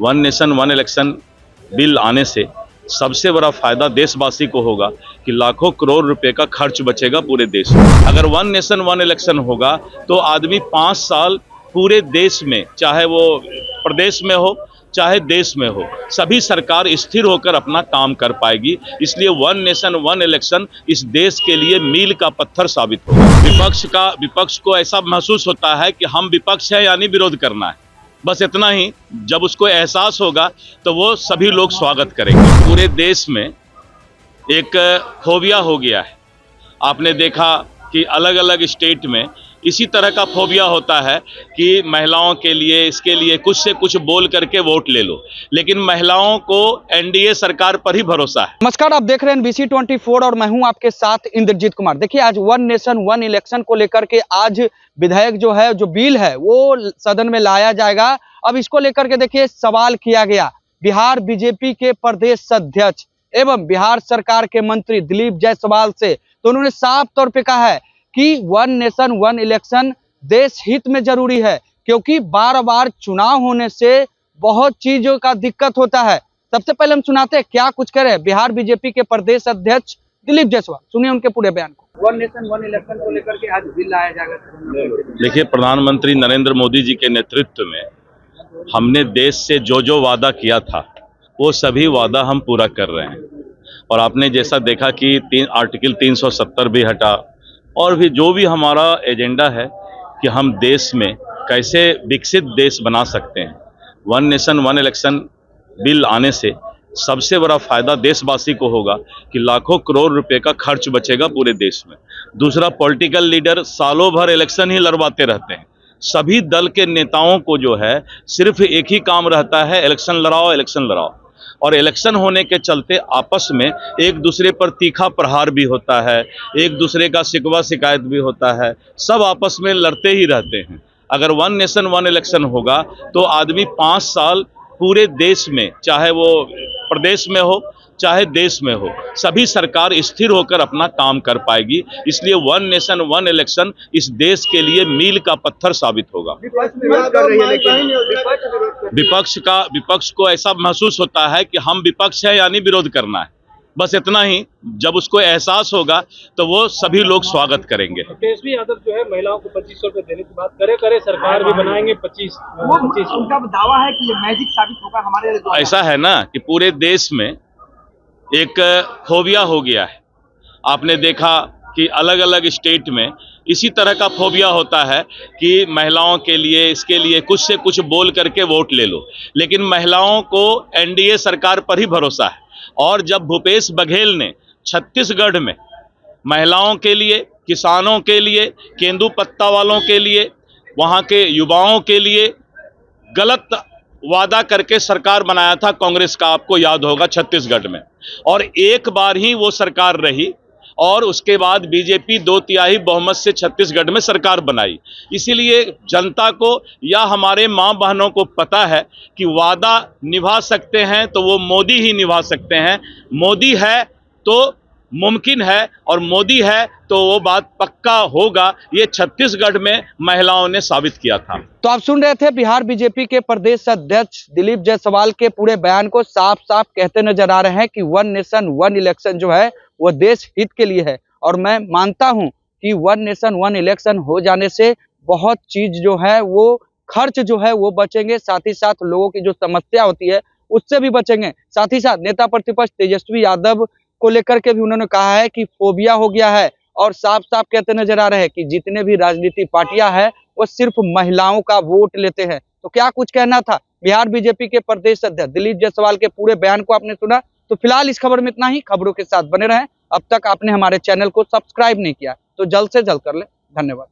One nation one election bill आने से सबसे बड़ा फायदा देशवासी को होगा कि लाखों करोड़ रुपए का खर्च बचेगा पूरे देश में। अगर वन नेशन वन इलेक्शन होगा तो आदमी 5 साल पूरे देश में, चाहे वो प्रदेश में हो चाहे देश में हो, सभी सरकार स्थिर होकर अपना काम कर पाएगी। इसलिए वन नेशन वन इलेक्शन इस देश के लिए मील का पत्थर साबित होगा। विपक्ष को ऐसा महसूस होता है कि हम विपक्ष है यानी विरोध करना है, बस इतना ही। जब उसको एहसास होगा तो वो सभी लोग स्वागत करेंगे। पूरे देश में एक फोबिया हो गया है। आपने देखा कि अलग अलग स्टेट में इसी तरह का फोबिया होता है कि महिलाओं के लिए, इसके लिए कुछ से कुछ बोल करके वोट ले लो, लेकिन महिलाओं को एनडीए सरकार पर ही भरोसा है। नमस्कार, आप देख रहे हैं NBC 24 और मैं हूं आपके साथ इंद्रजीत कुमार। देखिए, आज वन नेशन वन इलेक्शन को लेकर के आज विधेयक जो बिल है वो सदन में लाया जाएगा। अब इसको लेकर के देखिए सवाल किया गया बिहार बीजेपी के प्रदेश अध्यक्ष एवं बिहार सरकार के मंत्री दिलीप जायसवाल से। तो उन्होंने साफ तौर पे कहा है कि वन नेशन वन इलेक्शन देश हित में जरूरी है, क्योंकि बार बार चुनाव होने से बहुत चीजों का दिक्कत होता है। सबसे पहले हम सुनाते हैं क्या कुछ कह रहे हैं बिहार बीजेपी के प्रदेश अध्यक्ष दिलीप जायसवाल। सुनिए उनके पूरे बयान को। वन नेशन वन इलेक्शन को लेकर के आज बिल लाया जाएगा। देखिए, प्रधानमंत्री नरेंद्र मोदी जी के नेतृत्व में हमने देश से जो वादा किया था वो सभी वादा हम पूरा कर रहे हैं। और आपने जैसा देखा कि आर्टिकल 370 भी हटा, और भी जो भी हमारा एजेंडा है कि हम देश में कैसे विकसित देश बना सकते हैं। One nation one election bill आने से सबसे बड़ा फायदा देशवासी को होगा कि लाखों करोड़ रुपए का खर्च बचेगा पूरे देश में। दूसरा, पॉलिटिकल लीडर सालों भर इलेक्शन ही लड़वाते रहते हैं। सभी दल के नेताओं को जो है सिर्फ एक ही काम रहता है, इलेक्शन लड़ाओ इलेक्शन लड़ाओ। और इलेक्शन होने के चलते आपस में एक दूसरे पर तीखा प्रहार भी होता है, एक दूसरे का शिकवा शिकायत भी होता है, सब आपस में लड़ते ही रहते हैं। अगर वन नेशन वन इलेक्शन होगा तो आदमी 5 साल पूरे देश में, चाहे वो प्रदेश में हो चाहे देश में हो, सभी सरकार स्थिर होकर अपना काम कर पाएगी। इसलिए वन नेशन वन इलेक्शन इस देश के लिए मील का पत्थर साबित होगा। विपक्ष को ऐसा महसूस होता है कि हम विपक्ष है यानी विरोध करना है, बस इतना ही। जब उसको एहसास होगा तो वो सभी लोग स्वागत करेंगे। तेजस्वी यादव जो है महिलाओं को 2500 रुपए देने की बात करे सरकार भी बनाएंगे 25। उनका दावा है कि ये मैजिक साबित होगा हमारे। ऐसा है ना कि पूरे देश में एक फोबिया हो गया है। आपने देखा कि अलग अलग स्टेट में इसी तरह का फोबिया होता है कि महिलाओं के लिए, इसके लिए कुछ से कुछ बोल करके वोट ले लो, लेकिन महिलाओं को एनडीए सरकार पर ही भरोसा है। और जब भूपेश बघेल ने छत्तीसगढ़ में महिलाओं के लिए, किसानों के लिए, केंदू-पत्ता वालों के लिए, वहाँ के युवाओं के लिए गलत वादा करके सरकार बनाया था कांग्रेस का, आपको याद होगा, छत्तीसगढ़ में। और एक बार ही वो सरकार रही और उसके बाद बीजेपी 2/3 बहुमत से छत्तीसगढ़ में सरकार बनाई। इसीलिए जनता को या हमारे माँ बहनों को पता है कि वादा निभा सकते हैं तो वो मोदी ही निभा सकते हैं। मोदी है तो मुमकिन है, और मोदी है तो वो बात पक्का होगा। ये छत्तीसगढ़ में महिलाओं ने साबित किया था। तो आप सुन रहे थे बिहार बीजेपी के प्रदेश अध्यक्ष दिलीप जायसवाल के पूरे बयान को साफ साफ कहते नजर आ रहे हैं कि वन नेशन वन इलेक्शन जो है वो देश हित के लिए है। और मैं मानता हूं कि वन नेशन वन इलेक्शन हो जाने से बहुत चीज जो है वो खर्च जो है वो बचेंगे, साथ ही साथ लोगों की जो समस्या होती है उससे भी बचेंगे। साथ ही साथ नेता प्रतिपक्ष तेजस्वी यादव को लेकर के भी उन्होंने कहा है कि फोबिया हो गया है, और साफ साफ कहते नजर आ रहे हैं कि जितने भी राजनीतिक पार्टियां हैं वो सिर्फ महिलाओं का वोट लेते हैं। तो क्या कुछ कहना था बिहार बीजेपी के प्रदेश अध्यक्ष दिलीप जायसवाल के पूरे बयान को आपने सुना। तो फिलहाल इस खबर में इतना ही। खबरों के साथ बने रहें। अब तक आपने हमारे चैनल को सब्सक्राइब नहीं किया तो जल्द से जल्द कर ले। धन्यवाद।